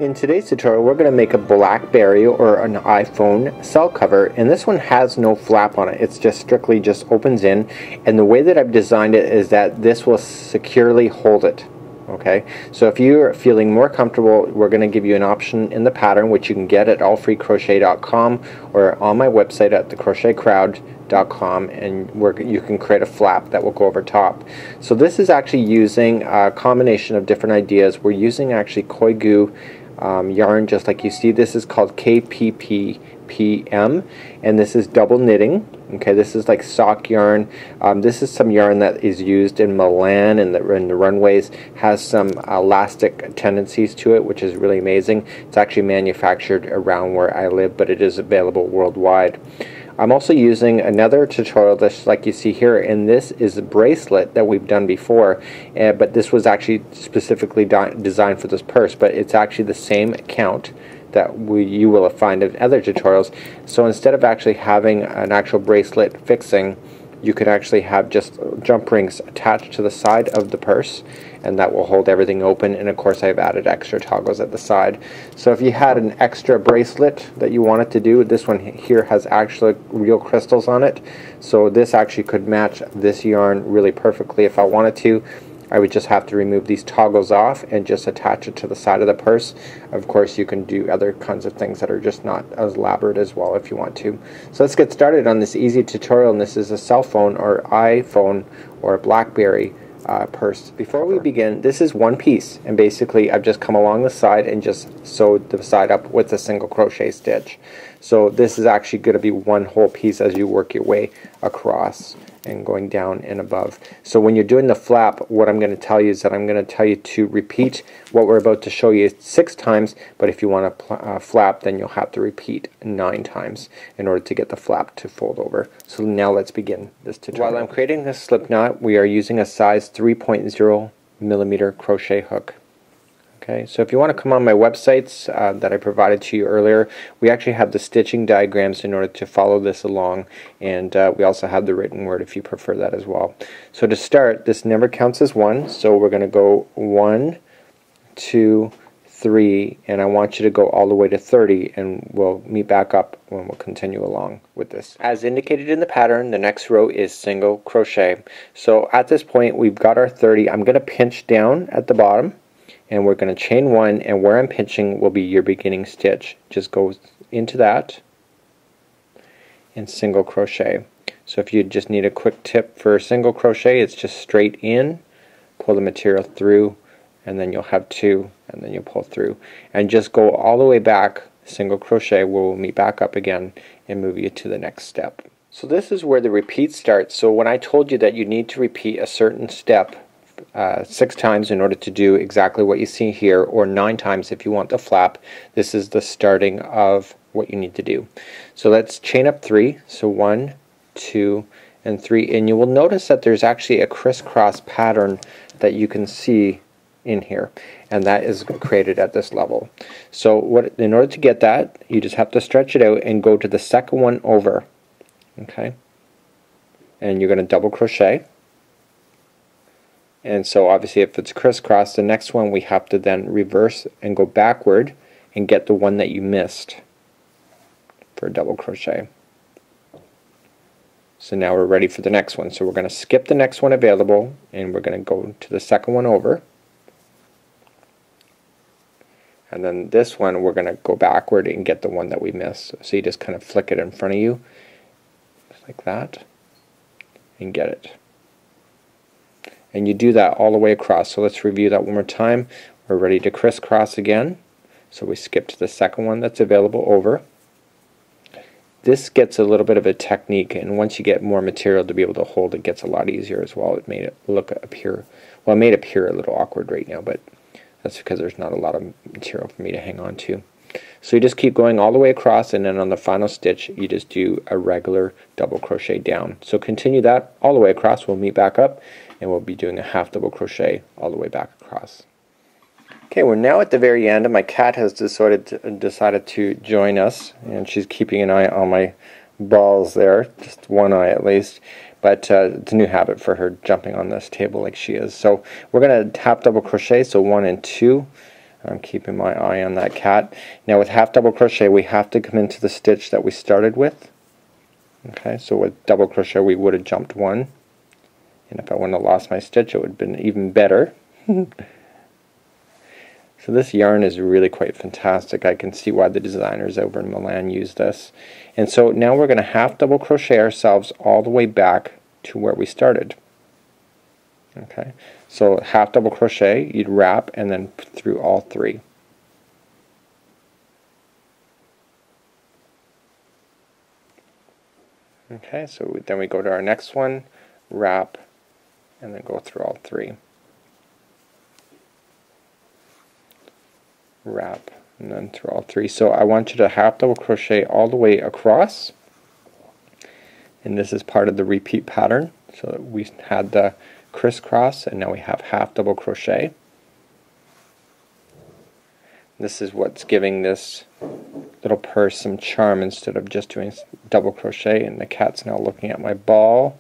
In today's tutorial, we're going to make a Blackberry or an iPhone cell cover, and this one has no flap on it. It's just strictly just opens in, and the way that I've designed it is that this will securely hold it. Okay, so if you're feeling more comfortable, we're going to give you an option in the pattern, which you can get at AllFreeCrochet.com or on my website at thecrochetcrowd.com, and where you can create a flap that will go over top. So this is actually using a combination of different ideas. We're using actually koi goo yarn, just like you see. This is called KPPPM, and this is double knitting. Okay, this is like sock yarn. This is some yarn that is used in Milan and the runways. Has some elastic tendencies to it, which is really amazing. It's actually manufactured around where I live, but it is available worldwide. I'm also using another tutorial just like you see here, and this is a bracelet that we've done before, but this was actually specifically designed for this purse, but it's actually the same count that you will find in other tutorials. So instead of actually having an actual bracelet fixing, you could actually have just jump rings attached to the side of the purse, and that will hold everything open. And of course I've added extra toggles at the side. So if you had an extra bracelet that you wanted to do, this one here has actually real crystals on it, so this actually could match this yarn really perfectly. If I wanted to, I would just have to remove these toggles off and just attach it to the side of the purse. Of course, you can do other kinds of things that are just not as elaborate as well if you want to. So let's get started on this easy tutorial, and this is a cell phone or iPhone or a Blackberry purse. Before we begin, this is one piece, and basically I've just come along the side and just sewed the side up with a single crochet stitch. So this is actually going to be one whole piece as you work your way across and going down and above. So when you're doing the flap, what I'm going to tell you is that I'm going to tell you to repeat what we're about to show you 6 times, but if you want to flap, then you'll have to repeat 9 times in order to get the flap to fold over. So now let's begin this tutorial. While I'm creating this slip knot, we are using a size 3.0 millimeter crochet hook. Okay, so if you want to come on my websites that I provided to you earlier, we actually have the stitching diagrams in order to follow this along, and we also have the written word if you prefer that as well. So to start, this never counts as 1, so we're going to go 1, 2, 3, and I want you to go all the way to 30, and we'll meet back up when we'll continue along with this. As indicated in the pattern, the next row is single crochet. So at this point we've got our 30. I'm going to pinch down at the bottom, and we're going to chain 1, and where I'm pinching will be your beginning stitch. Just go into that and single crochet. So if you just need a quick tip for single crochet, it's just straight in, pull the material through, and then you'll have 2, and then you'll pull through, and just go all the way back, single crochet, where we'll meet back up again and move you to the next step. So this is where the repeat starts. So when I told you that you need to repeat a certain step 6 times in order to do exactly what you see here, or 9 times if you want the flap, this is the starting of what you need to do. So let's chain up 3. So 1, 2, and 3, and you will notice that there's actually a crisscross pattern that you can see in here, and that is created at this level. So in order to get that, you just have to stretch it out and go to the second one over. Okay, and you're going to double crochet. And so obviously if it's crisscross, the next one we have to then reverse and go backward and get the one that you missed for a double crochet. So now we're ready for the next one. So we're going to skip the next one available, and we're going to go to the second one over. And then this one we're going to go backward and get the one that we missed. So you just kind of flick it in front of you like that and get it. And you do that all the way across. So let's review that one more time. We're ready to crisscross again. So we skip to the second one that's available over. This gets a little bit of a technique, and once you get more material to be able to hold, it gets a lot easier as well. It made it appear a little awkward right now, but that's because there's not a lot of material for me to hang on to. So you just keep going all the way across, and then on the final stitch you just do a regular double crochet down. So continue that all the way across. We'll meet back up, and we'll be doing a half double crochet all the way back across. Okay, we're now at the very end, and my cat has decided to join us, and she's keeping an eye on my balls there, just one eye at least. But it's a new habit for her, jumping on this table like she is. So we're going to half double crochet, so 1 and 2, I'm keeping my eye on that cat. Now with half double crochet we have to come into the stitch that we started with. Okay, so with double crochet we would have jumped one, and if I wouldn't have lost my stitch it would have been even better. So this yarn is really quite fantastic. I can see why the designers over in Milan use this. And so now we're going to half double crochet ourselves all the way back to where we started. Okay, so half double crochet, you'd wrap and then through all three. Okay, so then we go to our next one, wrap, and then go through all three. Wrap, and then through all three. So I want you to half double crochet all the way across, and this is part of the repeat pattern. So we had the crisscross, and now we have half double crochet. This is what's giving this little purse some charm instead of just doing double crochet. And the cat's now looking at my ball.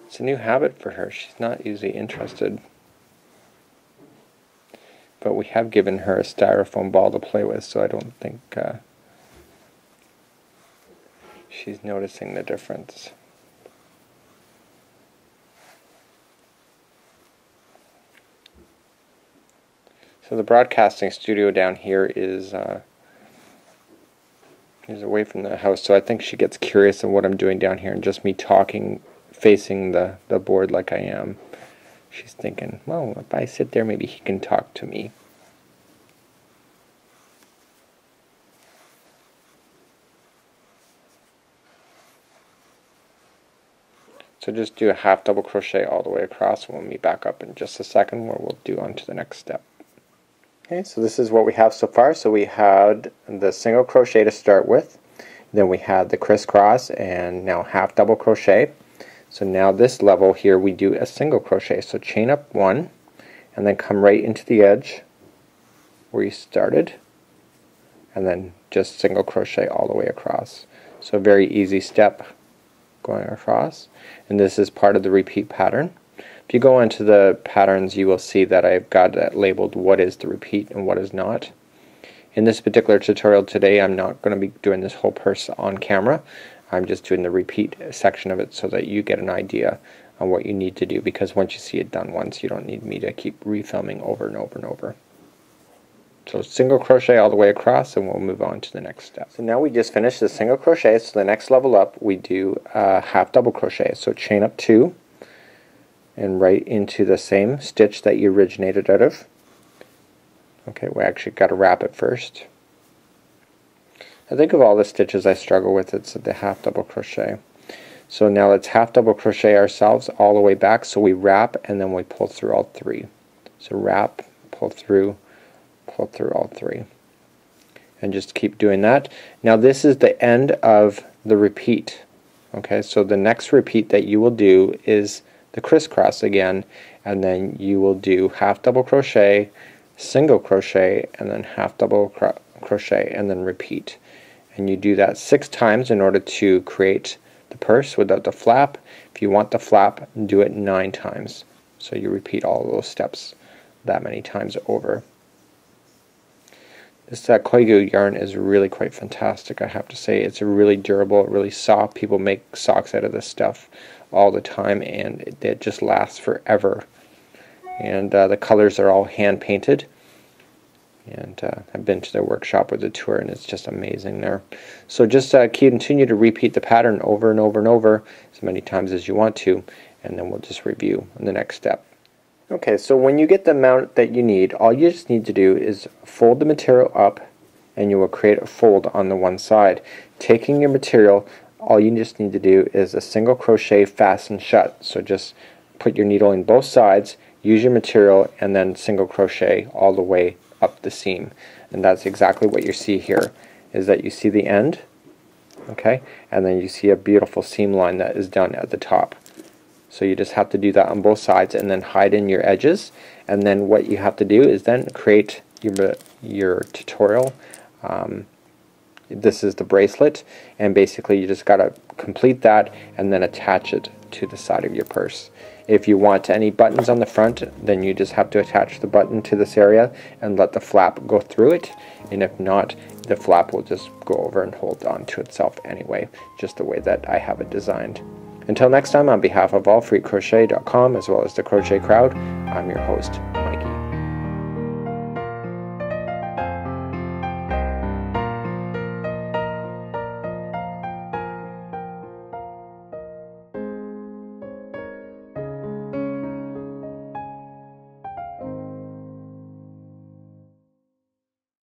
It's a new habit for her. She's not usually interested. But we have given her a styrofoam ball to play with, so I don't think she's noticing the difference. So the broadcasting studio down here is away from the house, so I think she gets curious of what I'm doing down here, and just me talking, facing the board like I am. She's thinking, well, if I sit there, maybe he can talk to me. So just do a half double crochet all the way across, and we'll meet back up in just a second where we'll do on to the next step. Okay, so this is what we have so far. So we had the single crochet to start with, then we had the crisscross, and now half double crochet. So now this level here we do a single crochet. So chain up one, and then come right into the edge where you started, and then just single crochet all the way across. So a very easy step going across, and this is part of the repeat pattern. If you go into the patterns, you will see that I've got it labeled what is the repeat and what is not. In this particular tutorial today, I'm not going to be doing this whole purse on camera. I'm just doing the repeat section of it so that you get an idea on what you need to do, because once you see it done once, you don't need me to keep refilming over and over and over. So single crochet all the way across, and we'll move on to the next step. So now we just finished the single crochet, so the next level up we do half double crochet. So chain up two, and right into the same stitch that you originated out of. Okay, we actually got to wrap it first. I think of all the stitches I struggle with, it's the half double crochet. So now let's half double crochet ourselves all the way back. So we wrap and then we pull through all three. So wrap, pull through all three. And just keep doing that. Now this is the end of the repeat. Okay, so the next repeat that you will do is the crisscross again, and then you will do half double crochet, single crochet, and then half double crochet, and then repeat. And you do that 6 times in order to create the purse without the flap. If you want the flap, do it 9 times. So you repeat all of those steps that many times over. This Koigu yarn is really quite fantastic, I have to say. It's really durable, really soft. People make socks out of this stuff all the time, and it just lasts forever. And the colors are all hand painted. And I've been to their workshop with a tour, and it's just amazing there. So just continue to repeat the pattern over and over and over as many times as you want to, and then we'll just review in the next step. Okay, so when you get the amount that you need, all you just need to do is fold the material up, and you will create a fold on the one side. Taking your material, all you just need to do is a single crochet fasten shut. So just put your needle in both sides, use your material, and then single crochet all the way up the seam. And that's exactly what you see here, is that you see the end, okay, and then you see a beautiful seam line that is done at the top. So you just have to do that on both sides, and then hide in your edges. And then what you have to do is then create your tutorial. This is the bracelet, and basically you just got to complete that and then attach it to the side of your purse. If you want any buttons on the front, then you just have to attach the button to this area and let the flap go through it, and if not, the flap will just go over and hold on to itself anyway, just the way that I have it designed. Until next time, on behalf of AllFreeCrochet.com as well as the Crochet Crowd, I'm your host.